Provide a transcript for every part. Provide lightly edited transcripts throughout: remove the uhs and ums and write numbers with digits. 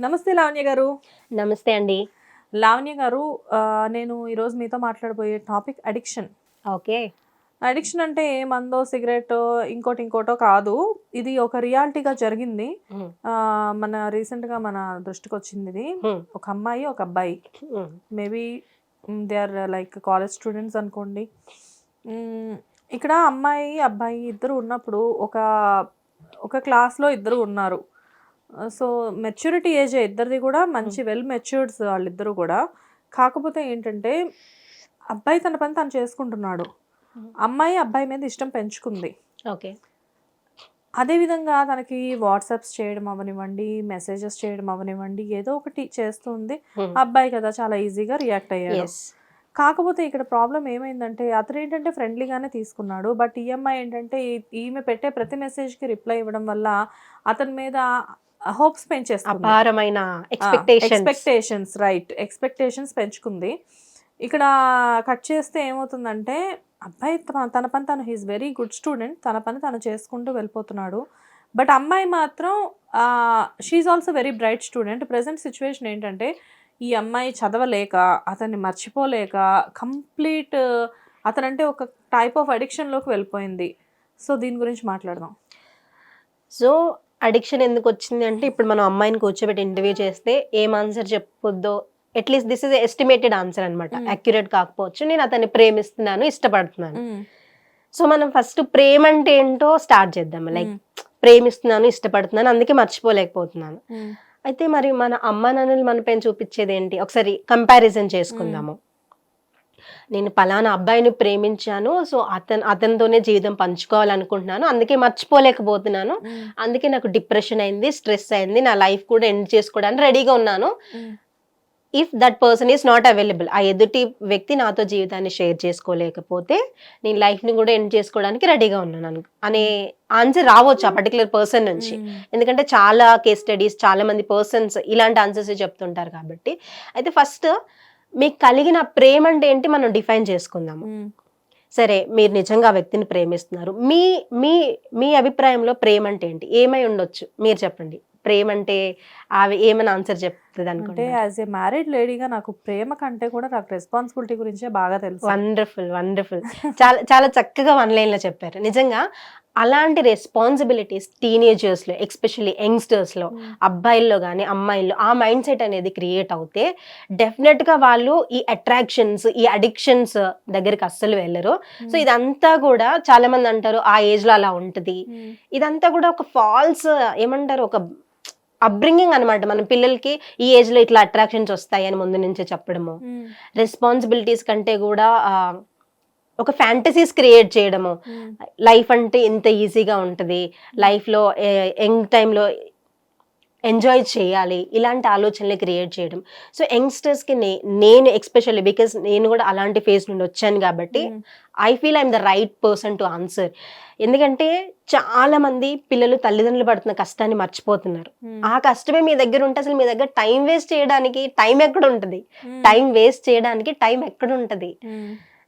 నమస్తే లావణ్య గారు. నమస్తే అండి. లావణ్య గారు, నేను ఈరోజు మీతో మాట్లాడబోయే టాపిక్ అడిక్షన్. ఓకే. అడిక్షన్ అంటే ఏ మందో, సిగరెట్టో, ఇంకోటో కాదు. ఇది ఒక రియాలిటీగా జరిగింది. రీసెంట్‌గా మన దృష్టికొచ్చింది ఇది. ఒక అమ్మాయి, ఒక అబ్బాయి. Maybe they are like college students అనుకోండి. ఇక్కడ అమ్మాయి, అబ్బాయి ఇద్దరు ఉన్నప్పుడు ఒక క్లాస్‌లో ఇద్దరు ఉన్నారు. సో మెచ్యూరిటీ ఏజ్ ఇద్దరిది కూడా మంచి వెల్ మెచ్యూర్డ్స్ వాళ్ళిద్దరూ కూడా. కాకపోతే ఏంటంటే అబ్బాయి తన పని తను చేసుకుంటున్నాడు, అమ్మాయి అబ్బాయి మీద ఇష్టం పెంచుకుంది. ఓకే. అదేవిధంగా తనకి వాట్సాప్స్ చేయడం అవనివ్వండి, మెసేజెస్ చేయడం అవనివ్వండి, ఏదో ఒకటి చేస్తుంది. అబ్బాయి కదా చాలా ఈజీగా రియాక్ట్ అయ్యాడు. కాకపోతే ఇక్కడ ప్రాబ్లం ఏమైందంటే అతను ఏంటంటే ఫ్రెండ్లీగానే తీసుకున్నాడు. బట్ ఈఎంఐ ఏంటంటే ఈమె పెట్టే ప్రతి మెసేజ్కి రిప్లై ఇవ్వడం వల్ల అతని మీద హోప్స్ పెంచేస్తుంది. అపారమైన ఎక్స్పెక్టేషన్స్, రైట్, ఎక్స్పెక్టేషన్స్ పెంచుకుంది. ఇక్కడ కట్ చేస్తే ఏమవుతుందంటే అబ్బాయి తన పని తను, హీస్ వెరీ గుడ్ స్టూడెంట్, తన పని తను చేసుకుంటూ వెళ్ళిపోతున్నాడు. బట్ అమ్మాయి మాత్రం she also very bright student. Present situation ఏంటంటే ఈ అమ్మాయి చదవలేక, అతన్ని మర్చిపోలేక, కంప్లీట్ అతనంటే ఒక టైప్ ఆఫ్ అడిక్షన్లోకి వెళ్ళిపోయింది. సో దీని గురించి మాట్లాడదాం. సో అడిక్షన్ ఎందుకు వచ్చింది అంటే, ఇప్పుడు మనం అమ్మాయిని కూర్చోబెట్టి ఇంటర్వ్యూ చేస్తే ఏం ఆన్సర్ చెప్పొద్దో, at least this is estimated answer అనమాట. అక్యురేట్ కాకపోవచ్చు. నేను అతన్ని ప్రేమిస్తున్నాను, ఇష్టపడుతున్నాను. సో మనం ఫస్ట్ ప్రేమ అంటే ఏంటో స్టార్ట్ చేద్దాం. లైక్ ప్రేమిస్తున్నాను, ఇష్టపడుతున్నాను, అందుకే మర్చిపోలేకపోతున్నాను. అయితే మరి మన అమ్మ నాన్నలు మన పైన చూపించేది ఏంటి? ఒకసారి కంపారిజన్ చేసుకుందాము. నేను పలానా అబ్బాయిని ప్రేమించాను, సో అతనితోనే జీవితం పంచుకోవాలనుకుంటున్నాను, అందుకే మర్చిపోలేకపోతున్నాను, అందుకే నాకు డిప్రెషన్ అయింది, స్ట్రెస్ అయింది, నా లైఫ్ కూడా ఎండ్ చేసుకోవడానికి రెడీగా ఉన్నాను. If that person is not available, ఆ ఎదుటి వ్యక్తి నాతో జీవితాన్ని షేర్ చేసుకోలేకపోతే నేను లైఫ్ని కూడా ఎండ్ చేసుకోవడానికి రెడీగా ఉన్నాను అనే ఆన్సర్ రావచ్చు ఆ పర్టికులర్ పర్సన్ నుంచి. ఎందుకంటే చాలా కేస్ స్టడీస్, చాలా మంది పర్సన్స్ ఇలాంటి ఆన్సర్స్ చెప్తుంటారు కాబట్టి. అయితే ఫస్ట్ మీకు కలిగిన ప్రేమ అంటే ఏంటి మనం డిఫైన్ చేసుకుందాము. సరే, మీరు నిజంగా ఆ వ్యక్తిని ప్రేమిస్తున్నారు, మీ మీ మీ అభిప్రాయంలో ప్రేమ అంటే ఏంటి? ఏమై ఉండొచ్చు మీరు చెప్పండి. ప్రేమ అంటే అవి ఏమైనా ఆన్సర్ చెప్తుంది అనుకుంటే? యాజ్ ఏ మ్యారీడ్ లేడీగా నాకు ప్రేమ కంటే కూడా నాకు రెస్పాన్సిబిలిటీ గురించే బాగా తెలుసు. వండర్ఫుల్ చాలా చాలా చక్కగా వన్ లైన్ లో చెప్పారు. నిజంగా అలాంటి రెస్పాన్సిబిలిటీస్ టీనేజర్స్లో, ఎస్పెషల్లీ యంగ్స్టర్స్లో, అబ్బాయిల్లో కానీ అమ్మాయిల్లో ఆ మైండ్ సెట్ అనేది క్రియేట్ అవుతే డెఫినెట్గా వాళ్ళు ఈ అట్రాక్షన్స్, ఈ అడిక్షన్స్ దగ్గరికి అస్సలు వెళ్ళరు. సో ఇదంతా కూడా చాలా మంది అంటారు ఆ ఏజ్లో అలా ఉంటుంది. ఇదంతా కూడా ఒక ఫాల్స్ ఏమంటారు, ఒక అప్బ్రింగింగ్ అనమాట. మన పిల్లలకి ఈ ఏజ్లో ఇట్లా అట్రాక్షన్స్ వస్తాయి అని ముందు నుంచే చెప్పడము, రెస్పాన్సిబిలిటీస్ కంటే కూడా ఒక ఫ్యాంటసీస్ క్రియేట్ చేయడము. లైఫ్ అంటే ఇంత ఈజీగా ఉంటుంది, లైఫ్లో యంగ్ టైంలో ఎంజాయ్ చేయాలి, ఇలాంటి ఆలోచనలు క్రియేట్ చేయడం. సో యంగ్స్టర్స్కి నేను ఎస్పెషల్లీ, బికాస్ నేను కూడా అలాంటి ఫేజ్ నుండి వచ్చాను కాబట్టి I feel I'm the right person to answer. ఎందుకంటే చాలా మంది పిల్లలు తల్లిదండ్రులు పడుతున్న కష్టాన్ని మర్చిపోతున్నారు. ఆ కష్టమే మీ దగ్గర ఉంటే అసలు మీ దగ్గర టైం వేస్ట్ చేయడానికి టైం ఎక్కడ ఉంటుంది? టైం వేస్ట్ చేయడానికి టైం ఎక్కడ ఉంటుంది?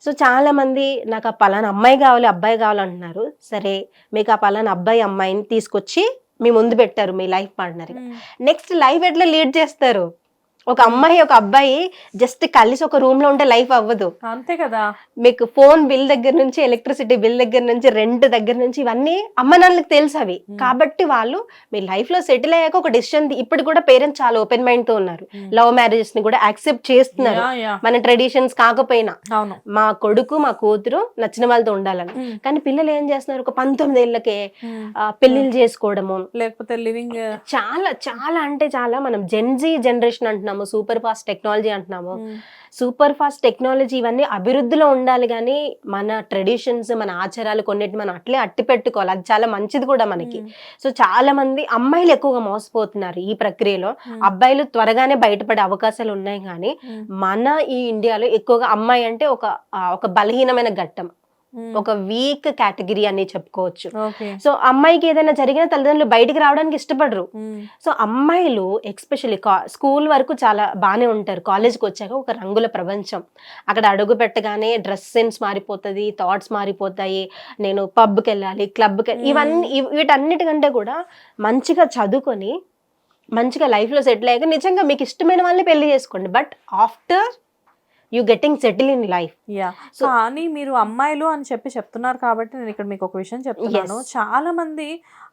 సో చాలా మంది నాకు ఆ పలానా అమ్మాయి కావాలి, అబ్బాయి కావాలంటున్నారు. సరే, మీకు ఆ పలానా అబ్బాయి అమ్మాయిని తీసుకొచ్చి మీ ముందు పెట్టారు మీ లైఫ్ పార్ట్నర్గా. నెక్స్ట్ లైఫ్ ఎట్లా లీడ్ చేస్తారు? ఒక అమ్మాయి ఒక అబ్బాయి జస్ట్ కలిసి ఒక రూమ్ లో ఉంటే లైఫ్ అవ్వదు. అంతే కదా. మీకు ఫోన్ బిల్ దగ్గర నుంచి, ఎలక్ట్రిసిటీ బిల్ దగ్గర నుంచి, రెంట్ దగ్గర నుంచి ఇవన్నీ అమ్మ నాన్నలకు తెలుసు అవి. కాబట్టి వాళ్ళు మీ లైఫ్ లో సెటిల్ అయ్యాక ఒక డిసిషన్, ఇప్పుడు కూడా పేరెంట్స్ చాలా ఓపెన్ మైండ్ తో ఉన్నారు. లవ్ మ్యారేజెస్ ని కూడా యాక్సెప్ట్ చేస్తున్నారు. మన ట్రెడిషన్స్ కాకపోయినా మా కొడుకు మా కూతురు నచ్చిన వాళ్ళతో ఉండాలని. కానీ పిల్లలు ఏం చేస్తున్నారు, ఒక 19 ఏళ్ళకే పెళ్లిళ్ళు చేసుకోవడము, లేకపోతే లివింగ్ చాలా చాలా అంటే చాలా. మనం జెన్జీ జనరేషన్ అంటున్నాము, సూపర్ ఫాస్ట్ టెక్నాలజీ అంటున్నాము. సూపర్ ఫాస్ట్ టెక్నాలజీ ఇవన్నీ అభివృద్ధిలో ఉండాలి, కానీ మన ట్రెడిషన్స్, మన ఆచారాలు కొన్నిటిని మనం అట్లే అట్టి పెట్టుకోవాలి. అది చాలా మంచిది కూడా మనకి. సో చాలా మంది అమ్మాయిలు ఎక్కువగా మోసపోతున్నారు ఈ ప్రక్రియలో. అబ్బాయిలు త్వరగానే బయటపడే అవకాశాలు ఉన్నాయి, కానీ మన ఈ ఇండియాలో ఎక్కువగా అమ్మాయి అంటే ఒక బలహీనమైన ఘట్టం, ఒక వీక్ కేటగిరీ అని చెప్పుకోవచ్చు. సో అమ్మాయికి ఏదైనా జరిగిన తల్లిదండ్రులు బయటికి రావడానికి ఇష్టపడరు. సో అమ్మాయిలు ఎస్పెషల్లీ స్కూల్ వరకు చాలా బాగానే ఉంటారు, కాలేజ్కి వచ్చాక ఒక రంగుల ప్రపంచం. అక్కడ అడుగు పెట్టగానే డ్రెస్ సెన్స్ మారిపోతుంది, థాట్స్ మారిపోతాయి. నేను పబ్కి వెళ్ళాలి, క్లబ్కి, ఇవన్నీ వీటన్నిటికంటే కూడా మంచిగా చదువుకొని మంచిగా లైఫ్లో సెటిల్ అయ్యాక నిజంగా మీకు ఇష్టమైన వాళ్ళని పెళ్లి చేసుకోండి, but after you getting settle in life. Yeah, కానీ మీరు అమ్మాయిలు అని చెప్తున్నారు కాబట్టి నేను ఇక్కడ మీకు ఒక విషయం చెప్తున్నాను. చాలా మంది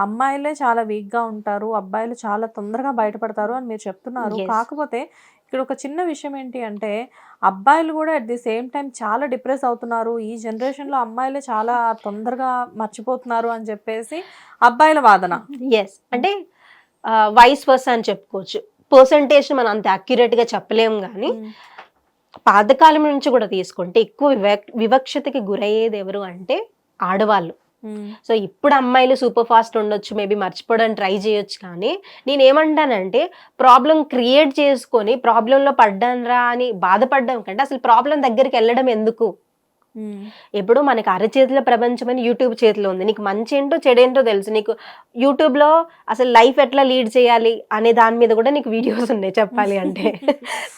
అమ్మాయిలే చాలా వీక్ గా ఉంటారు, అబ్బాయిలు చాలా తొందరగా బయటపడతారు అని మీరు చెప్తున్నారు. కాకపోతే ఇక్కడ ఒక చిన్న విషయం ఏంటి అంటే అబ్బాయిలు కూడా అట్ ది సేమ్ టైం చాలా డిప్రెస్ అవుతున్నారు. ఈ జనరేషన్ లో అమ్మాయిలే చాలా తొందరగా మర్చిపోతున్నారు అని చెప్పేసి అబ్బాయిల వాదన. ఎస్, అంటే వైస్ వర్సా అని చెప్పుకోవచ్చు. పర్సంటేజ్ మనం అంత అక్యురేట్ గా చెప్పలేము, కానీ పాతకాలం నుంచి కూడా తీసుకుంటే ఎక్కువ వివక్షతకి గురయ్యేది ఎవరు అంటే ఆడవాళ్ళు. సో ఇప్పుడు అమ్మాయిలు సూపర్ ఫాస్ట్ ఉండొచ్చు, మేబీ మర్చిపోవడానికి ట్రై చేయొచ్చు, కానీ నేనేమంటానంటే ప్రాబ్లం క్రియేట్ చేసుకొని ప్రాబ్లంలో పడ్డానరా అని బాధపడడం కంటే అసలు ప్రాబ్లం దగ్గరికి వెళ్ళడం ఎందుకు? ఇప్పుడు మనకి అరచేతుల ప్రపంచం అని యూట్యూబ్ చేతిలో ఉంది. నీకు మంచి ఏంటో చెడేంటో తెలుసు. నీకు యూట్యూబ్లో అసలు లైఫ్ ఎట్లా లీడ్ చేయాలి అనే దాని మీద కూడా నీకు వీడియోస్ ఉన్నాయి చెప్పాలి అంటే.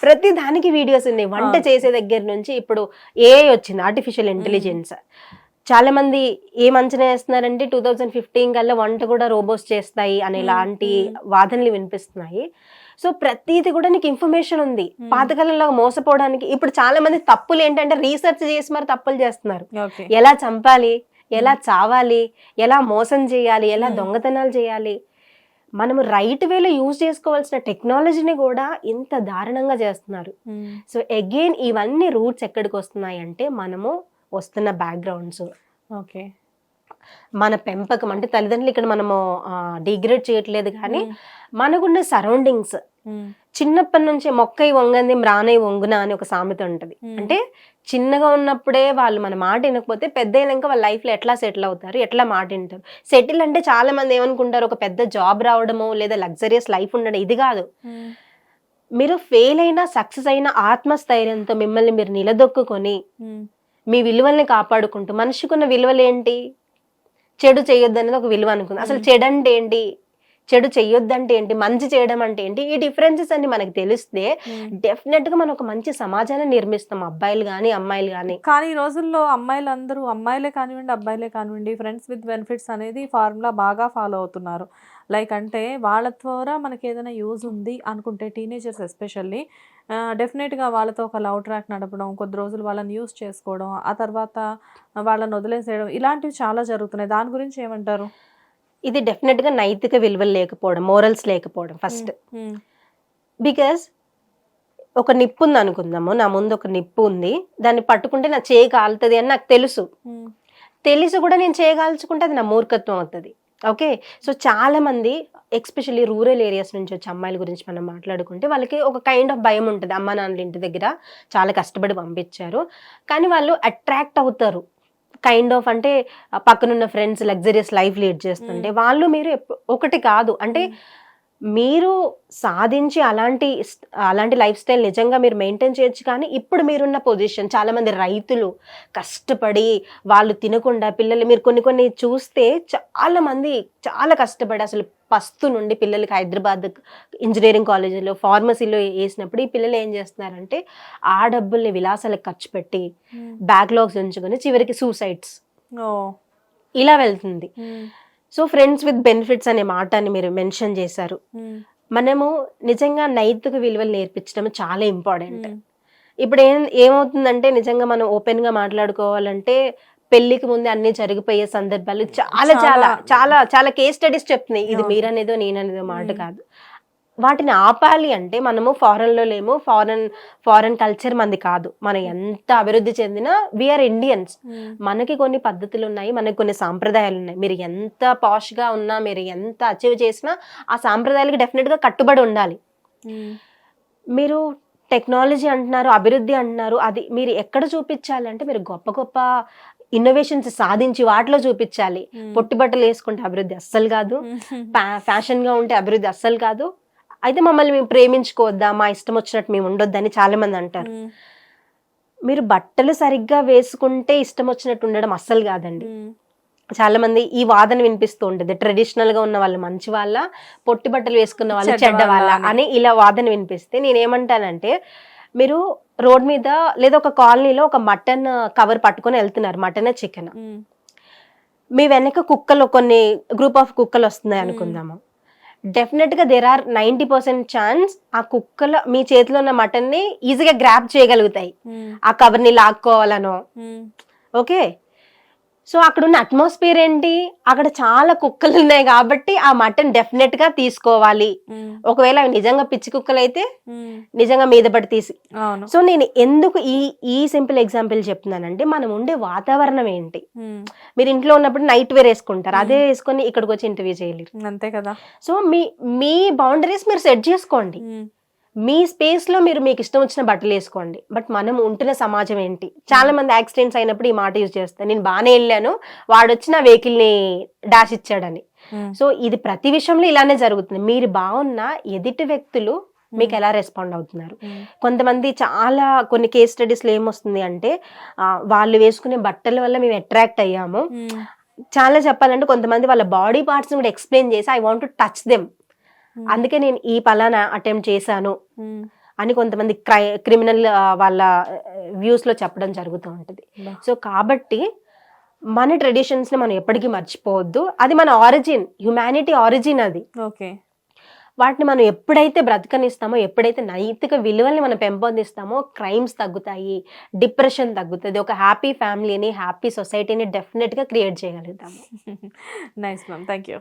ప్రతి దానికి వీడియోస్ ఉన్నాయి. వంట చేసే దగ్గర నుంచి ఇప్పుడు ఏఐ వచ్చింది, ఆర్టిఫిషియల్ ఇంటెలిజెన్స్. చాలా మంది ఏం అంచనా వేస్తున్నారంటే 2015 కల్లా వంట కూడా రోబోట్స్ చేస్తాయి అనే లాంటి వాదనలు వినిపిస్తున్నాయి. సో ప్రతిది కూడా నీకు ఇన్ఫర్మేషన్ ఉంది. పాతకాలంలో మోసపోవడానికి ఇప్పుడు చాలా మంది తప్పులు ఏంటంటే రీసెర్చ్ చేసి మరి తప్పులు చేస్తున్నారు. ఎలా చంపాలి, ఎలా చావాలి, ఎలా మోసం చేయాలి, ఎలా దొంగతనాలు చేయాలి. మనము రైట్ వేలో యూజ్ చేసుకోవాల్సిన టెక్నాలజీని కూడా ఇంత దారుణంగా చేస్తున్నారు. సో అగైన్ ఇవన్నీ రూట్స్ ఎక్కడికి వస్తున్నాయి అంటే మనము వస్తున్న బ్యాక్గ్రౌండ్స్, ఓకే, మన పెంపకం. అంటే తల్లిదండ్రులు ఇక్కడ మనము డిగ్రేడ్ చేయట్లేదు, కానీ మనకున్న సరౌండింగ్స్. చిన్నప్పటి నుంచి మొక్కై వంగంది మ్రానై వంగున అని ఒక సామెత ఉంటుంది. అంటే చిన్నగా ఉన్నప్పుడే వాళ్ళు మన మాట వినకపోతే పెద్ద అయినాక వాళ్ళ లైఫ్లో ఎట్లా సెటిల్ అవుతారు, ఎట్లా మాట వింటారు. సెటిల్ అంటే చాలా మంది ఏమనుకుంటారు, ఒక పెద్ద జాబ్ రావడమో లేదా లగ్జరియస్ లైఫ్ ఉండడం. ఇది కాదు. మీరు ఫెయిల్ అయినా సక్సెస్ అయినా ఆత్మస్థైర్యంతో మిమ్మల్ని మీరు నిలదొక్కుని మీ విలువల్ని కాపాడుకుంటూ, మనిషికున్న విలువలు ఏంటి? చెడు చేయొద్దు అనేది ఒక విలువ అనుకుంది. అసలు చెడు అంటే ఏంటి, చెడు చెయ్యొద్దంటే ఏంటి, మంచి చేయడం అంటే ఏంటి, ఈ డిఫరెన్సెస్ అన్ని మనకు తెలిస్తే డెఫినెట్ గా మనం ఒక మంచి సమాజాన్ని నిర్మిస్తాం, అబ్బాయిలు కానీ అమ్మాయిలు కానీ. కానీ ఈ రోజుల్లో అమ్మాయిలందరూ, అమ్మాయిలే కానివ్వండి అబ్బాయిలే కానివ్వండి, ఫ్రెండ్స్ విత్ బెనిఫిట్స్ అనేది ఫార్ములా బాగా ఫాలో అవుతున్నారు. లైక్ అంటే వాళ్ళ ద్వారా మనకి ఏదైనా యూజ్ ఉంది అనుకుంటే టీనేజర్స్ ఎస్పెషల్లీ డెఫినెట్గా వాళ్ళతో ఒక లవ్ ట్రాక్ నడపడం, కొద్ది రోజులు వాళ్ళని యూజ్ చేసుకోవడం, ఆ తర్వాత వాళ్ళని వదిలేసేయడం, ఇలాంటివి చాలా జరుగుతున్నాయి. దాని గురించి ఏమంటారు? ఇది డెఫినెట్ గా నైతిక విలువలు లేకపోవడం, మోరల్స్ లేకపోవడం ఫస్ట్. బికాస్ ఒక నిప్పు ఉంది అనుకుందాము, నా ముందు ఒక నిప్పు ఉంది, దాన్ని పట్టుకుంటే నా చేయి కాలుతుంది అని నాకు తెలుసు. తెలిసి కూడా నేను చేయగాల్చుకుంటే అది నా మూర్ఖత్వం అవుతుంది. ఓకే, సో చాలా మంది ఎస్పెషల్లీ రూరల్ ఏరియాస్ నుంచి వచ్చే అమ్మాయిల గురించి మనం మాట్లాడుకుంటే వాళ్ళకి ఒక కైండ్ ఆఫ్ భయం ఉంటుంది. అమ్మ నాన్నల ఇంటి దగ్గర చాలా కష్టపడి పంపించారు, కానీ వాళ్ళు అట్రాక్ట్ అవుతారు కైండ్ ఆఫ్. అంటే పక్కనున్న ఫ్రెండ్స్ లగ్జరియస్ లైఫ్ లీడ్ చేస్తుంటే వాళ్ళు మీరు ఒకటి కాదు అంటే మీరు సాధించి అలాంటి లైఫ్ స్టైల్ నిజంగా మీరు మెయింటైన్ చేయొచ్చు. కానీ ఇప్పుడు మీరున్న పొజిషన్, చాలా మంది రైతులు కష్టపడి వాళ్ళు తినకుండా పిల్లలు, మీరు కొన్ని చూస్తే చాలా మంది చాలా కష్టపడి అసలు పస్తు నుండి పిల్లలకి హైదరాబాద్ ఇంజనీరింగ్ కాలేజీలో ఫార్మసీలో వేసినప్పుడు ఈ పిల్లలు ఏం చేస్తున్నారంటే ఆ డబ్బుల్ని విలాసాలకు ఖర్చు పెట్టి బ్యాక్లాగ్స్ ఉంచుకొని చివరికి సూసైడ్స్ ఇలా వెళ్తుంది. సో ఫ్రెండ్స్ విత్ బెనిఫిట్స్ అనే మాటని మీరు మెన్షన్ చేశారు. మనము నిజంగా నైతిక విలువలు నేర్పించడం చాలా ఇంపార్టెంట్. ఇప్పుడు ఏమవుతుందంటే నిజంగా మనం ఓపెన్ గా మాట్లాడుకోవాలంటే పెళ్లికి ముందే అన్ని జరిగిపోయే సందర్భాలు చాలా చాలా చాలా చాలా కేస్ స్టడీస్ చెప్తున్నాయి. ఇది మీరనేదో నేననేదో మాట కాదు. వాటిని ఆపాలి అంటే మనము ఫారెన్లో లేము, ఫారెన్ కల్చర్ మంది కాదు. మనం ఎంత అభివృద్ధి చెందినా వీఆర్ ఇండియన్స్. మనకి కొన్ని పద్ధతులు ఉన్నాయి, మనకి కొన్ని సాంప్రదాయాలు ఉన్నాయి. మీరు ఎంత పాష్గా ఉన్నా, మీరు ఎంత అచీవ్ చేసినా ఆ సాంప్రదాయాలకి డెఫినెట్గా కట్టుబడి ఉండాలి. మీరు టెక్నాలజీ అంటున్నారు, అభివృద్ధి అంటున్నారు, అది మీరు ఎక్కడ చూపించాలి అంటే మీరు గొప్ప గొప్ప ఇన్నోవేషన్స్ సాధించి వాటిలో చూపించాలి. పొట్టి బట్టలు వేసుకుంటే అభివృద్ధి అస్సలు కాదు, ఫ్యాషన్గా ఉంటే అభివృద్ధి అస్సలు కాదు. అయితే మమ్మల్ని మేము ప్రేమించుకోవద్దా, మా ఇష్టం వచ్చినట్టు మేము ఉండొద్దని చాలా మంది అంటారు. మీరు బట్టలు సరిగ్గా వేసుకుంటే ఇష్టం వచ్చినట్టు ఉండడం అస్సలు కాదండి. చాలా మంది ఈ వాదన వినిపిస్తూ ఉంటుంది, ట్రెడిషనల్ గా ఉన్న వాళ్ళు మంచి వాళ్ళ, పొట్టి బట్టలు వేసుకున్న వాళ్ళు చెడ్డ వాళ్ళ అని ఇలా వాదన వినిపిస్తే నేనేమంటానంటే, మీరు రోడ్ మీద లేదా ఒక కాలనీలో ఒక మటన్ కవర్ పట్టుకొని వెళ్తున్నారు, మటన్ చికెన్, మీ వెనక కుక్కలు కొన్ని గ్రూప్ ఆఫ్ కుక్కలు వస్తున్నాయి అనుకుందాము. డెఫినెట్గా దేర్ ఆర్ 90% ఛాన్స్ ఆ కుక్కలో మీ చేతిలో ఉన్న మటన్ని ఈజీగా గ్రాప్ చేయగలుగుతాయి, ఆ కవర్ని లాక్కోవాలనో. ఓకే, సో అక్కడ ఉన్న అట్మాస్ఫియర్ ఏంటి, అక్కడ చాలా కుక్కలు ఉన్నాయి కాబట్టి ఆ మటన్ డెఫినెట్ గా తీసుకోవాలి. ఒకవేళ అవి నిజంగా పిచ్చి కుక్కలు అయితే నిజంగా మీద పడి తీసి. సో నేను ఎందుకు ఈ సింపుల్ ఎగ్జాంపుల్ చెప్తున్నానంటే, మనం ఉండే వాతావరణం ఏంటి. మీరు ఇంట్లో ఉన్నప్పుడు నైట్ వేర్ వేసుకుంటారు, అదే వేసుకొని ఇక్కడికి వచ్చి ఇంటర్వ్యూ చేయలేరు, అంతే కదా. సో మీ బౌండరీస్ మీరు సెట్ చేసుకోండి, మీ స్పేస్ లో మీరు మీకు ఇష్టం వచ్చిన బట్టలు వేసుకోండి. బట్ మనం ఉంటున్న సమాజం ఏంటి, చాలా మంది యాక్సిడెంట్స్ అయినప్పుడు ఈ మాట యూజ్ చేస్తారు, నేను బాగానే వెళ్ళాను వాడు వచ్చి నా వెహికల్ ని డాష్ ఇచ్చాడని. సో ఇది ప్రతి విషయంలో ఇలానే జరుగుతుంది. మీరు బాగున్నా ఎదుటి వ్యక్తులు మీకు ఎలా రెస్పాండ్ అవుతున్నారు. కొంతమంది చాలా కొన్ని కేస్ స్టడీస్ లో ఏమొస్తుంది అంటే, వాళ్ళు వేసుకునే బట్టల వల్ల మేము అట్రాక్ట్ అయ్యాము. చాలా చెప్పాలంటే కొంతమంది వాళ్ళ బాడీ పార్ట్స్ కూడా ఎక్స్ప్లెయిన్ చేసి I want to touch them, అందుకే నేను ఈ పలానా అటెంప్ట్ చేశాను అని కొంతమంది క్రిమినల్ వాళ్ళ వ్యూస్ లో చెప్పడం జరుగుతూ ఉంటుంది. సో కాబట్టి మన ట్రెడిషన్స్ ని మనం ఎప్పటికీ మర్చిపోవద్దు, అది మన ఆరిజిన్, హ్యుమానిటీ ఆరిజిన్ అది. ఓకే, వాటిని మనం ఎప్పుడైతే బ్రతకనిస్తామో, ఎప్పుడైతే నైతిక విలువల్ని మనం పెంపొందిస్తామో క్రైమ్స్ తగ్గుతాయి, డిప్రెషన్ తగ్గుతుంది, ఒక హ్యాపీ ఫ్యామిలీని, హ్యాపీ సొసైటీని డెఫినెట్ గా క్రియేట్ చేయగలుగుతాము. Nice ma'am, thank you.